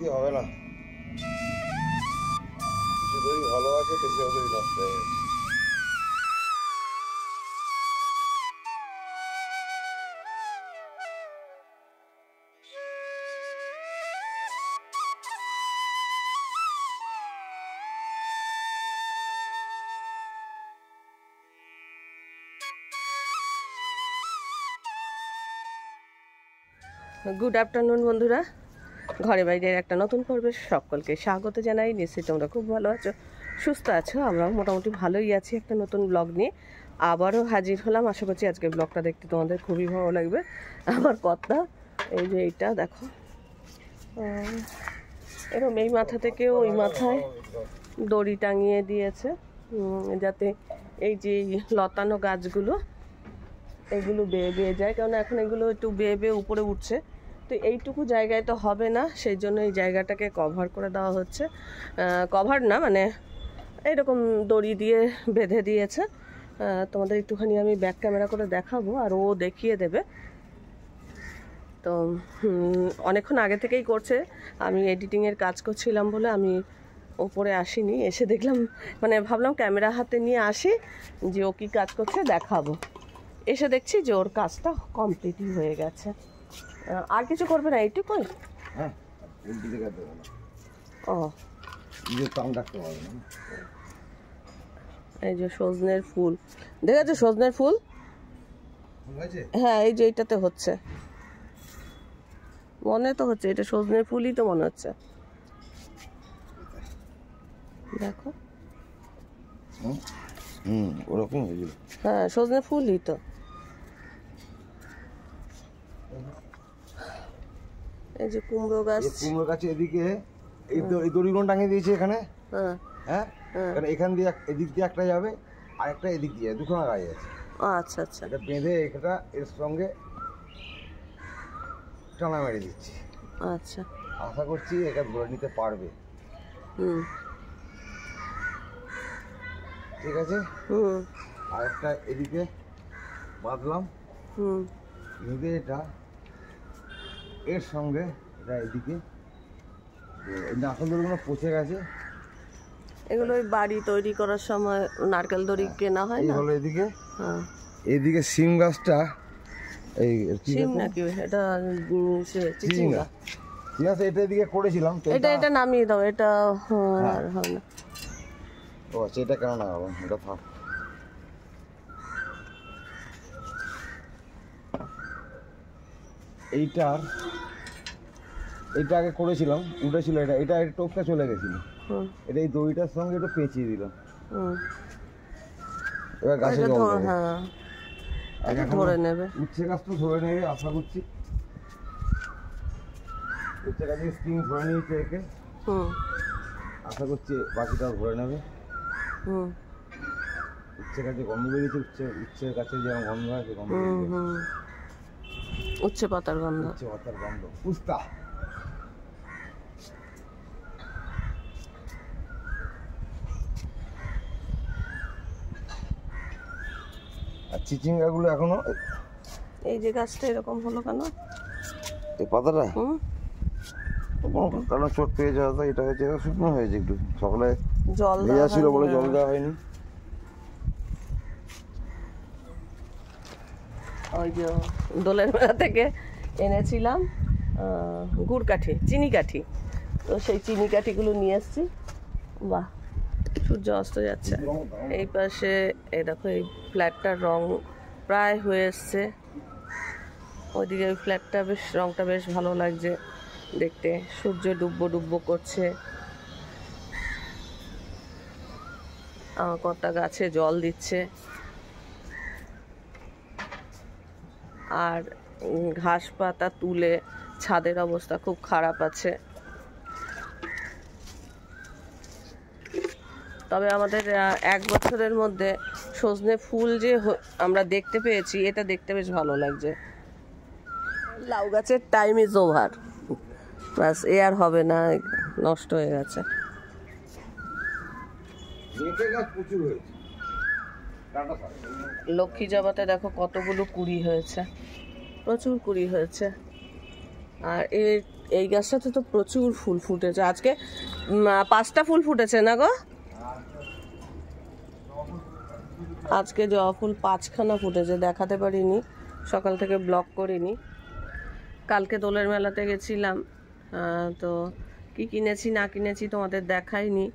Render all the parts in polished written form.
দিয়ে হবে না, কিছু দড়ি ভালো আছে, কিছু দড়ি নষ্ট হয়ে গেছে। গুড আফটারনুন বন্ধুরা, ঘরে বাইরের একটা নতুন পর্বে সকলকে স্বাগত জানাই। নিশ্চয়ই তোমরা খুব ভালো আছো, সুস্থ আছো, আমরাও মোটামুটি ভালোই আছি। একটা নতুন ব্লগ নিয়ে আবারও হাজির হলাম। আশা করছি আজকে ব্লগটা দেখতে তোমাদের খুবই ভালো লাগবে। আমার কথা এই যে এইটা দেখো, এরকম এই মাথা থেকে ওই মাথায় দড়ি টাঙিয়ে দিয়েছে, যাতে এই যে লতানো গাছগুলো এগুলো বেয়ে বেয়ে যায়, কারণ এখন এগুলো একটু বেয়ে বেয়ে উপরে উঠছে। তো এইটুকু জায়গায় তো হবে না, সেই জন্য এই জায়গাটাকে কভার করে দেওয়া হচ্ছে। কভার না মানে এইরকম দড়ি দিয়ে বেঁধে দিয়েছে। তোমাদের একটুখানি আমি ব্যাক ক্যামেরা করে দেখাবো, আর ও দেখিয়ে দেবে। তো অনেকক্ষণ আগে থেকেই করছে, আমি এডিটিংয়ের কাজ করছিলাম বলে আমি ওপরে আসিনি। এসে দেখলাম, মানে ভাবলাম ক্যামেরা হাতে নিয়ে আসি, যে ও কী কাজ করছে দেখাবো। এসে দেখছি যে ওর কাজটা কমপ্লিটই হয়ে গেছে। আর কিছু করবে না, এইটুকুই? হ্যাঁ, ও এই যে সজনের ফুল দেখেছো, সজনের ফুল? হ্যাঁ, এই যে এইটাতে হচ্ছে, মনে তো হচ্ছে এটা সজনের ফুলই তো মনে হচ্ছে। দেখো, ওরকম হয়েছিল। হ্যাঁ, সজনের ফুলই তো। এই যে কুমড়ো গাছ, কুমড়ো গাছে এদিকে এই দড়িগুলো টাঙিয়ে দিয়েছে এখানে। হ্যাঁ হ্যাঁ, এখান দিয়ে এদিক দিয়ে একটা যাবে, আর একটা এদিক দিয়ে, দুখানা গাছ আছে। আচ্ছা আচ্ছা, এটা বেঁধে এটা এর সঙ্গে টানা মেরে দিচ্ছি। আচ্ছা, আশা করছি এটা ধরে নিতে পারবে। ঠিক আছে। আর একটা এদিকে বাঁধলাম, বেঁধে এটা এর সঙ্গে এটা এদিকে। নারকেল দড়িগুলো পচে গেছে, এগুলো ওই বাড়ি তৈরি করার সময় নারকেল দড়ি কেনা হয় না? হলো এদিকে। এইদিকে সিম গাছটা, এই সিম নাকি এটা? চিচিঙ্গা। ঠিক আছে, এটা এদিকে করেছিলাম। এটা নামিয়ে দাও, এটা আর হবে না। ও আচ্ছা, এটা কেন নামাবো, এটা থাক। এইটা আগে করেছিলাম, উঠেছিল, এটা টোপটা চলে গেছিল। এটা এই দড়িটার সঙ্গে একটু পেঁচিয়ে দিলাম। এবার গাছে জল দেবো। ধরে নেবে, উচ্ছে গাছটা ধরে নেবে আশা করছি। উচ্ছে গাছে স্প্রিং ধরে নিয়েছে একে, আশা করছি বাকিটাও ধরে নেবে। উচ্ছে গাছে গন্ধ বেরিয়েছে, উচ্ছে গাছে যেমন গন্ধ হয় সে গন্ধ, উচ্ছে পাতার গন্ধ, উচ্ছে পাতার গন্ধ, পুস্তা। আর চিচিঙ্গাগুলো এখনো, এই যে গাছটা এরকম হলো কেন? এই পাতাটা কারণ চোট পেয়ে যাওয়া, তো এটা হয়েছে শুকনো হয়েছে, একটু সকালে জল দেওয়া ছিল বলে জল দেওয়া হয়নি। ওই যে দোলের মেলা থেকে এনেছিলাম গুড় কাঠি, চিনি কাঠি, তো সেই চিনি কাঠিগুলো নিয়ে এসছি। বাহ, সূর্য অস্ত যাচ্ছে। এই পাশে এই দেখো, এই ফ্ল্যাটটার রং প্রায় হয়ে এসছে। ওইদিকে ওই ফ্ল্যাটটা বেশ, রংটা বেশ ভালো লাগছে দেখতে। সূর্য ডুববো ডুববো করছে, আমার কটা গাছে জল দিচ্ছে, আর ঘাস পাতা তুলে ছাদের অবস্থা খুব খারাপ আছে। তবে আমাদের 1 বছরের মধ্যে সজনে ফুল যে আমরা দেখতে পেয়েছি, এটা দেখতে বেশ ভালো লাগছে। লাউ গাছের টাইম ইজ ওভার, বাস এ আর হবে না, নষ্ট হয়ে গেছে। লক্ষ্মী জবাতে দেখো কতগুলো কুড়ি হয়েছে, প্রচুর কুড়ি হয়েছে। আর এই গাছটাতে তো প্রচুর ফুল ফুটেছে আজকে, 5টা ফুল ফুটেছে না গো? আজকে জবা ফুল 5খানা ফুটেছে, দেখাতে পারিনি, সকাল থেকে ব্লগ করিনি। কালকে দোলের মেলাতে গেছিলাম, তো কি কিনেছি না কিনেছি তোমাদের দেখাইনি।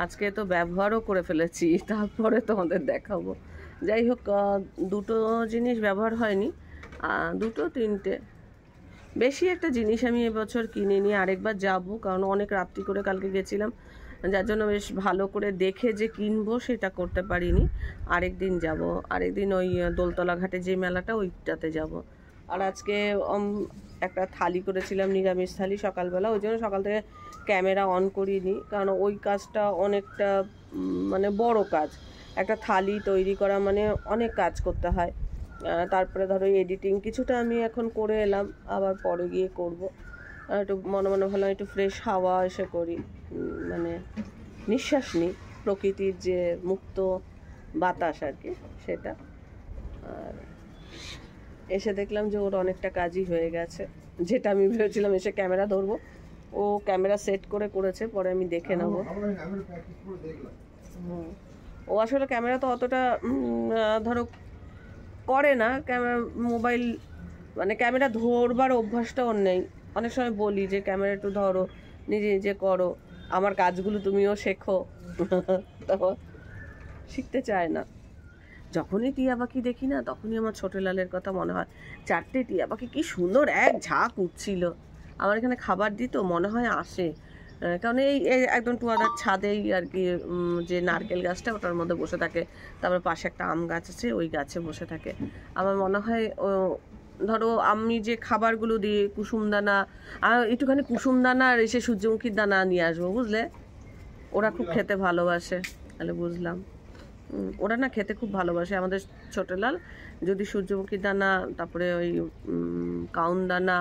আজকে তো ব্যবহারও করে ফেলেছি, তারপরে তোমাদের দেখাবো। যাই হোক, 2টো জিনিস ব্যবহার হয়নি, 2টো 3টে, বেশি একটা জিনিস আমি এবছর কিনিনি। আরেকবার যাব, কারণ অনেক রাত্রি করে কালকে গেছিলাম, যার জন্য বেশ ভালো করে দেখে যে কিনবো সেটা করতে পারিনি। আরেকদিন যাব, আরেকদিন ওই দোলতলা ঘাটে যে মেলাটা ওইটাতে যাব। আর আজকে একটা থালি করেছিলাম, নিরামিষ থালি, সকালবেলা, ওই জন্য সকাল থেকে ক্যামেরা অন করিনি, কারণ ওই কাজটা অনেকটা মানে বড় কাজ। একটা থালি তৈরি করা মানে অনেক কাজ করতে হয়। তারপরে ধরো এডিটিং কিছুটা আমি এখন করে এলাম, আবার পরে গিয়ে করব। একটু মনে মনে ভালো একটু ফ্রেশ হাওয়া এসে করি, মানে নিঃশ্বাস নিই, প্রকৃতির যে মুক্ত বাতাস আর কি সেটা। আর এসে দেখলাম যে ওর অনেকটা কাজই হয়ে গেছে, যেটা আমি ভেবেছিলাম এসে ক্যামেরা ধরবো, ও ক্যামেরা সেট করে করেছে, পরে আমি দেখে নেব। ও আসলে ক্যামেরা তো অতটা ধরো করে না, ক্যামেরা মোবাইল মানে ক্যামেরা ধরবার অভ্যাসটা ওর নেই। অনেক সময় বলি যে ক্যামেরা একটু ধরো, নিজে নিজে করো, আমার কাজগুলো তুমিও শেখো, তো শিখতে চায় না। যখনই টিয়া পাখি দেখি না, তখনই আমার ছোট লালের কথা মনে হয়। 4টে টিয়া পাখি কি সুন্দর এক ঝাঁক উঠছিল, আমার এখানে খাবার দিত, মনে হয় আসে, কারণ এই একদম টুয়াদার ছাদেই আর কি, যে নারকেল গাছটা ওটার মধ্যে বসে থাকে, তারপরে পাশে একটা আম গাছ আছে, ওই গাছে বসে থাকে। আমার মনে হয় ধরো আমি যে খাবারগুলো দিই, কুসুম দানা, একটুখানি কুসুম দানা আর এসে সূর্যমুখীর দানা নিয়ে আসবো, বুঝলে? ওরা খুব খেতে ভালোবাসে, তাহলে বুঝলাম। ওরা না খেতে খুব ভালোবাসে আমাদের ছোট লাল। যদি সূর্যমুখীর দানা, তারপরে ওই কাউন দানা,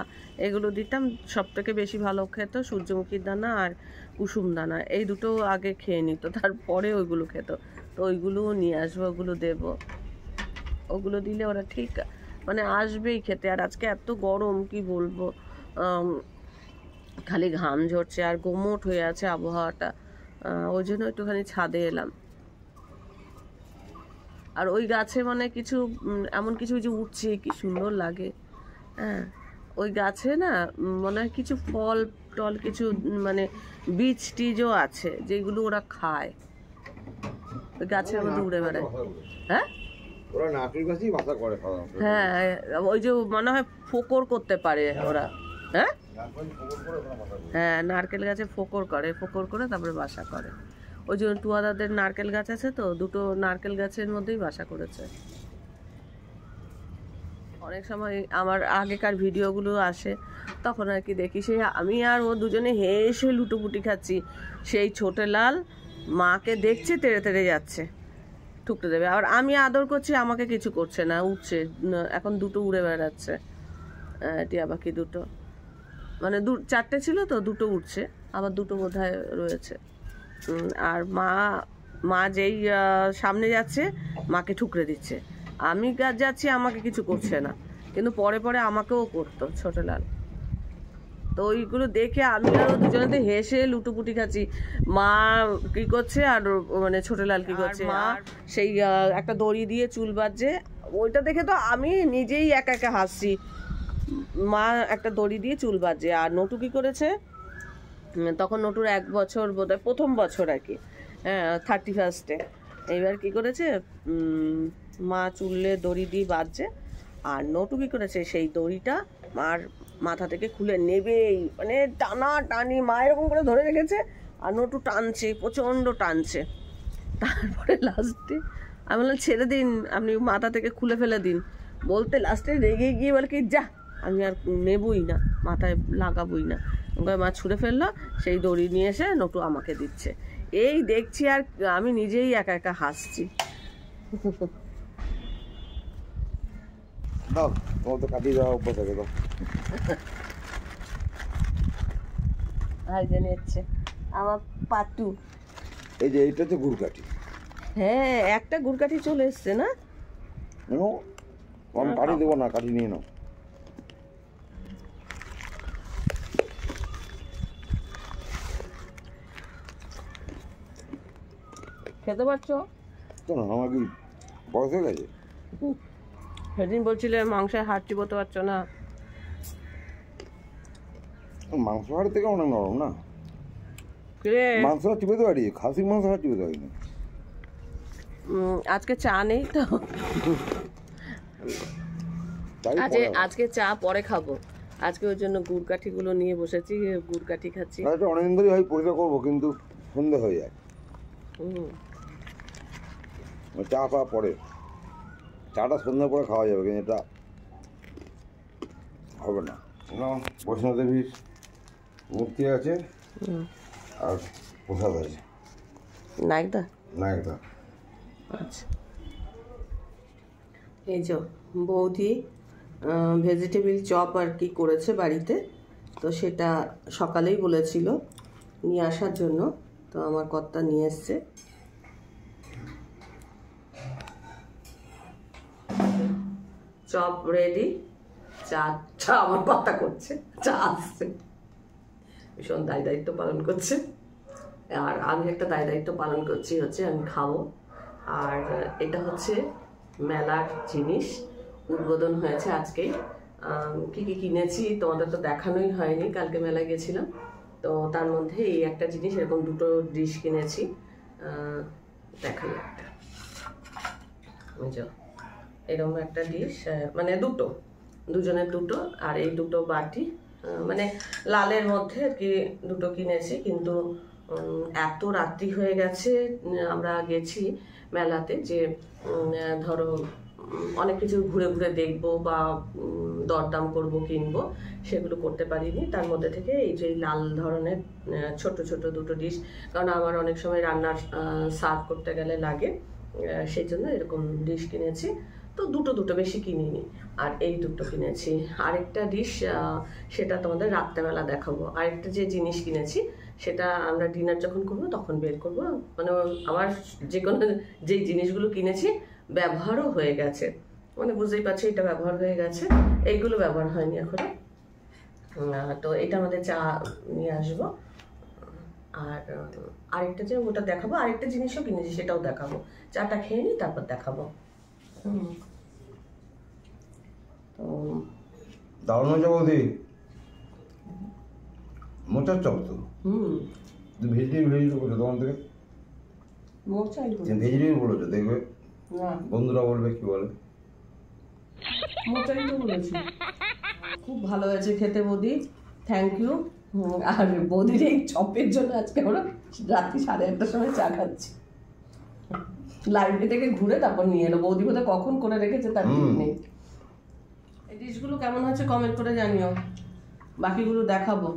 এগুলো দিতাম, সব থেকে বেশি ভালো খেত সূর্যমুখীর দানা আর কুসুম দানা, এই দুটো আগে খেয়ে নিত, তারপরে ওইগুলো খেত। তো ওইগুলোও নিয়ে আসবো, ওগুলো দেব, ওগুলো দিলে ওরা ঠিক মানে আসবেই খেতে। আর আজকে এত গরম কি বলবো, খালি ঘাম ঝরছে আর গোমট হয়ে আছে আবহাওয়াটা, ওই জন্য একটুখানি ছাদে এলাম। আর ওই গাছে মানে কিছু এমন কিছু যে উঠছে, কি সুন্দর লাগে। হ্যাঁ, ওই গাছে না মনে হয় কিছু ফল টল, কিছু মানে বীজ টিজও আছে, যেগুলো ওরা খায়, ওই গাছের মধ্যে উড়ে বেড়ায়। হ্যাঁ, ওরা নারকেল গাছই বাসা করে। হ্যাঁ, ওই যে মনে হয় ফোকর করতে পারে ওরা। হ্যাঁ হ্যাঁ, নারকেল গাছে ফোকর করে, ফোকর করে তারপরে বাসা করে। ওই জন্য টুয়াদাদের নারকেল গাছ আছে, তো 2টো নারকেল গাছের মধ্যেই বাসা করেছে। অনেক সময় আমার আগেকার ভিডিওগুলো আসে, তখন আর কি দেখি সেই আমি আর ও দুজনে হেসে লুটোপুটি খাচ্ছি, সেই ছোট লাল মাকে দেখছে তেড়ে তেড়ে যাচ্ছে, ঠুকতে দেবে, আর আমি আদর করছি, আমাকে কিছু করছে না, উঠছে। এখন 2টো উড়ে বেড়াচ্ছে, টিয়া পাখি 2টো, মানে 4টে ছিল তো, 2টো উঠছে, আবার 2টো বোধহয় রয়েছে। আর মা যেই সামনে যাচ্ছে, মাকে ঠুকরে দিচ্ছে, আমি যাচ্ছি, আমাকে কিছু করছে না, কিন্তু পরে পরে আমাকেও করতো ছোট লাল। তো ওইগুলো দেখে আমি আরও দুজনেতে হেসে লুটোপুটি খাচ্ছি, মা কি করছে আর মানে ছোট লাল কি করছে। মা সেই একটা দড়ি দিয়ে চুল বাঁধছে, ওইটা দেখে তো আমি নিজেই একা একা হাসছি। মা একটা দড়ি দিয়ে চুল বাঁধছে, আর নটু কি করেছে, তখন নটুর 1 বছর বোধহয়, প্রথম বছর আর কি, হ্যাঁ 31-এ। এইবার কি করেছে, মা চুলে দড়ি দিয়ে বাঁধছে, আর নটু কি করেছে, সেই দড়িটা মার মাথা থেকে খুলে নেবেই, মানে টানা টানি, মা এরকম করে ধরে রেখেছে, আর নটু টানছে, প্রচণ্ড টানছে। তারপরে লাস্টে আমি বললাম ছেড়ে দিন, আপনি মাথা থেকে খুলে ফেলে দিন, বলতে লাস্টে রেগে গিয়ে বলে কি, যা আমি আর নেবই না, মাথায় লাগাবই না। মা ছুঁড়ে ফেললো, সেই দড়ি নিয়ে এসে নটু আমাকে দিচ্ছে, এই দেখছি আর আমি নিজেই একা একা হাসছি। দাও, তোমার তো কাটিয়ে দেওয়া অভ্যাস আছে, দাও। ভাইজান এসছে আমার পাটু, এই যে এইটা তো গুড়কাঠি। হ্যাঁ, একটা গুড়কাঠি চলে এসছে না, আমি কাটি দেবো না, কাটি নিয়ে নাও। খেতে পারছো? কেন আমার কি বয়স হয়ে গেছে? সেদিন বলছিলে মাংসের হাড় চিবোতে পারছো না। মাংস হাড়ের থেকে অনেক নরম না। কিরে মাংস হাড় চিবোতে পারি, খাসির মাংস হাড় চিবোতে পারি না। আজকে চা নেই তো? আজকে চা পরে খাবো। আজকে ওই জন্য গুড় কাঠিগুলো নিয়ে বসেছি, গুড় কাঠি খাচ্ছি। অনেকদিন ধরেই হয় পরিষ্কার করবো, কিন্তু সন্ধে হয়ে যায়। চা পা পরে, চাটা সন্ধ্যার পরে খাওয়া যাবে, কিন্তু এটা হবে না। বৈষ্ণব দেবীর মূর্তি আছে আর প্রসাদ আছে। নাইদা নায়কদা। আচ্ছা, এই যে বৌদি ভেজিটেবিল চপ আর কি করেছে বাড়িতে, তো সেটা সকালেই বলেছিল নিয়ে আসার জন্য, তো আমার কর্তা নিয়ে এসছে। চপ রেডি, চা চা আমার কর্তা করছে, চা আসছে, ভীষণ দায়িত্ব পালন করছে। আর আমি একটা দায়িত্ব পালন করছি, হচ্ছে আমি খাবো। আর এটা হচ্ছে মেলার জিনিস, উদ্বোধন হয়েছে আজকেই। কি কি কিনেছি তোমাদের তো দেখানোই হয়নি, কালকে মেলায় গেছিলাম। তো তার মধ্যে এই একটা জিনিস, এরকম দুটো ডিশ কিনেছি, দেখাই একটা। এরকম একটা ডিশ, মানে দুজনের দুটো, আর এই দুটো বাটি, মানে লালের মধ্যে আর কি দুটো কিনেছি। কিন্তু এত রাত্রি হয়ে গেছে, আমরা গেছি মেলাতে, যে ধরো অনেক কিছু ঘুরে ঘুরে দেখবো বা দরদাম করব, কিনবো, সেগুলো করতে পারিনি। তার মধ্যে থেকে এই যে লাল ধরনের ছোট ছোট দুটো ডিশ, কারণ আমার অনেক সময় রান্নার সার্ভ করতে গেলে লাগে, সেই জন্য এরকম ডিশ কিনেছি। তো দুটো বেশি কিনিনি, আর এই দুটো কিনেছি। আরেকটা ডিশ, সেটা তোমাদের রাত্রেবেলা দেখাবো। আরেকটা যে জিনিস কিনেছি সেটা আমরা ডিনার যখন করবো তখন বের করবো। মানে আমার যে কোনো যেই জিনিসগুলো কিনেছি ব্যবহারও হয়ে গেছে, মানে বুঝতেই পারছি এটা ব্যবহার হয়ে গেছে, এইগুলো ব্যবহার হয়নি এখনো। তো এটা আমাদের চা নিয়ে আসবো। আর আরেকটা যে ওটা দেখাবো, আরেকটা জিনিসও কিনেছি সেটাও দেখাবো। চাটা খেয়ে নিই, তারপর দেখাবো। তো দারুণ হয়েছে বৌদি, মোচার চপ তো। ভেজিটেবিল বলেছো তখন থেকে, ভেজিটেবিল বলেছো, দেখবে বন্ধুরা বলবে কি বলে। মোচাই তো বলেছি। খুব ভালো হয়েছে খেতে বৌদি, থ্যাংক ইউ। আর বৌদির এই চপের জন্য আজকে আমরা রাত্রি 1:30টার সময় চা খাচ্ছি। লাইব্রেরি থেকে ঘুরে তারপর নিয়ে এলো। বৌদি বোধহয় কখন করে রেখেছে তার ঠিক নেই। এই ডিশগুলো কেমন হয়েছে কমেন্ট করে জানিও, বাকিগুলো দেখাবো,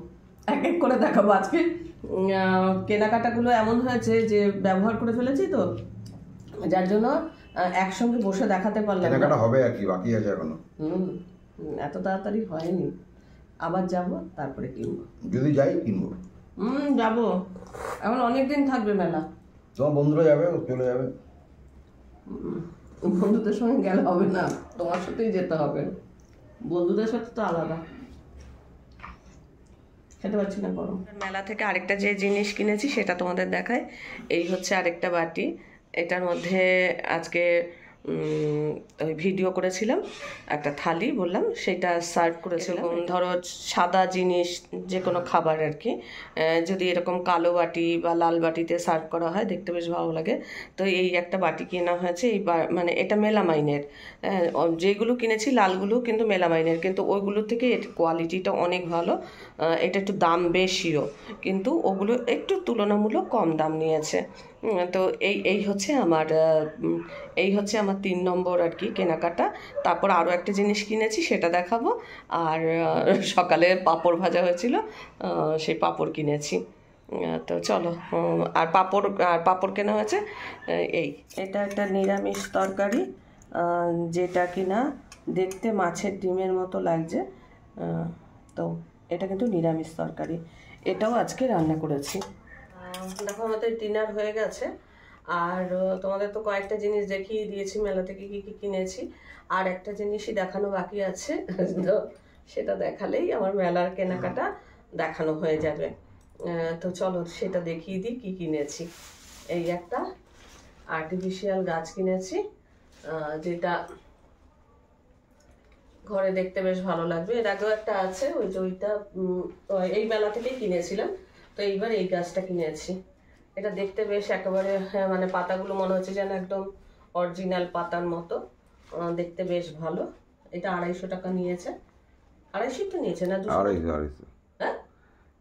এক এক করে দেখাবো। আজকে কেনাকাটাগুলো এমন হয়েছে যে ব্যবহার করে ফেলেছি, তো যার জন্য একসঙ্গে বসে দেখাতে পারলাম না। কেনাকাটা হবে আর কি, বাকি আছে এখনো। এত তাড়াতাড়ি হয়নি, আবার যাব, তারপরে কিনবো। যদি যাই কিনবো। যাবো, এখন অনেকদিন থাকবে মেলা। তোমার বন্ধুরা যাবে, চলে যাবে। বন্ধুদের সঙ্গে গেলে হবে না, তোমার সাথেই যেতে হবে। বন্ধুদের সাথে তো আলাদা। খেতে পারছি না গরম। মেলা থেকে আরেকটা যে জিনিস কিনেছি সেটা তোমাদের দেখায়। এই হচ্ছে আরেকটা বাটি, এটার মধ্যে আজকে ওই ভিডিও করেছিলাম, একটা থালি বললাম, সেটা সার্ভ করেছিলাম। ধরো সাদা জিনিস, যে কোনো খাবার আর কি, যদি এরকম কালো বাটি বা লাল বাটিতে সার্ভ করা হয়, দেখতে বেশ ভালো লাগে। তো এই একটা বাটি কেনা হয়েছে, এই মানে এটা মেলামাইনের। যেগুলো কিনেছি লালগুলো কিন্তু মেলামাইনের, কিন্তু ওইগুলোর থেকে এর কোয়ালিটিটা অনেক ভালো। এটা একটু দাম বেশিও, কিন্তু ওগুলো একটু তুলনামূলক কম দাম নিয়েছে। তো এই হচ্ছে আমার 3 নম্বর আর কি কেনাকাটা। তারপর আরও একটা জিনিস কিনেছি, সেটা দেখাবো। আর সকালে পাঁপড় ভাজা হয়েছিল, সেই পাঁপড় কিনেছি। তো চলো, আর পাঁপড় কেনা হয়েছে। এটা একটা নিরামিষ তরকারি, যেটা কিনা দেখতে মাছের ডিমের মতো লাগছে। তো এটা কিন্তু নিরামিষ তরকারি, এটাও আজকে রান্না করেছি। দেখো আমাদের ডিনার হয়ে গেছে। আর তোমাদের তো কয়েকটা জিনিস দেখিয়ে দিয়েছি মেলা থেকে কি কি কিনেছি, আর একটা জিনিসই দেখানো বাকি আছে। তো সেটা দেখালেই আমার মেলার কেনাকাটা দেখানো হয়ে যাবে। তো চলো সেটা দেখিয়ে দিই কি কিনেছি। এই একটা আর্টিফিশিয়াল গাছ কিনেছি, যেটা ঘরে দেখতে বেশ ভালো লাগবে। এর আগেও একটা আছে, ওই যে ওইটা এই মেলা থেকেই কিনেছিলাম। তো এইবার এই গাছটা কিনেছি। এটা দেখতে বেশ একেবারে মানে পাতাগুলো মনে হচ্ছে যেন একদম অরিজিনাল পাতার মতো, দেখতে বেশ ভালো। এটা 250 টাকা নিয়েছে। 250 তো নিয়েছে না? 250 হ্যাঁ,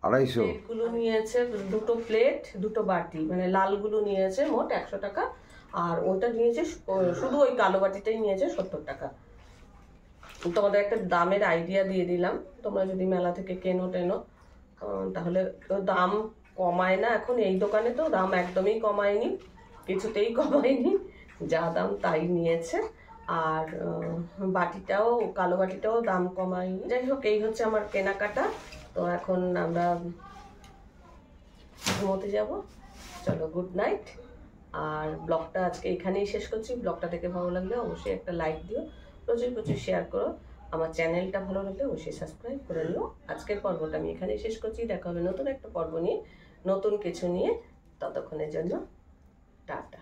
250 প্লেটগুলো নিয়েছে, দুটো প্লেট, দুটো বাটি, মানে লালগুলো নিয়েছে মোট 100 টাকা। আর ওটা নিয়েছে শুধু ওই কালো বাটিটাই নিয়েছে 70 টাকা। তোমাদের একটা দামের আইডিয়া দিয়ে দিলাম, তোমরা যদি মেলা থেকে কেনো টেনো তাহলে দাম কমায় না এখন। এই দোকানে তো দাম একদমই কমায়নি, কিছুতেই কমায়নি, যা দাম তাই নিয়েছে। আর বাটিটাও, কালো বাটিটাও দাম কমায়নি। যাই হোক, এই হচ্ছে আমার কেনাকাটা। তো এখন আমরা ঘুমোতে যাব। চলো, গুড নাইট। আর ব্লগটা আজকে এখানেই শেষ করছি। ব্লগটা দেখে ভালো লাগলে অবশ্যই একটা লাইক দিও, প্রচুর প্রচুর শেয়ার করো। আমার চ্যানেলটা ভালো লাগলে অবশ্যই সাবস্ক্রাইব করে নিও। আজকের পর্বটা আমি এখানেই শেষ করছি। দেখা হবে নতুন একটা পর্ব নিয়ে, নতুন কিছু নিয়ে। ততক্ষণের জন্য টাটা।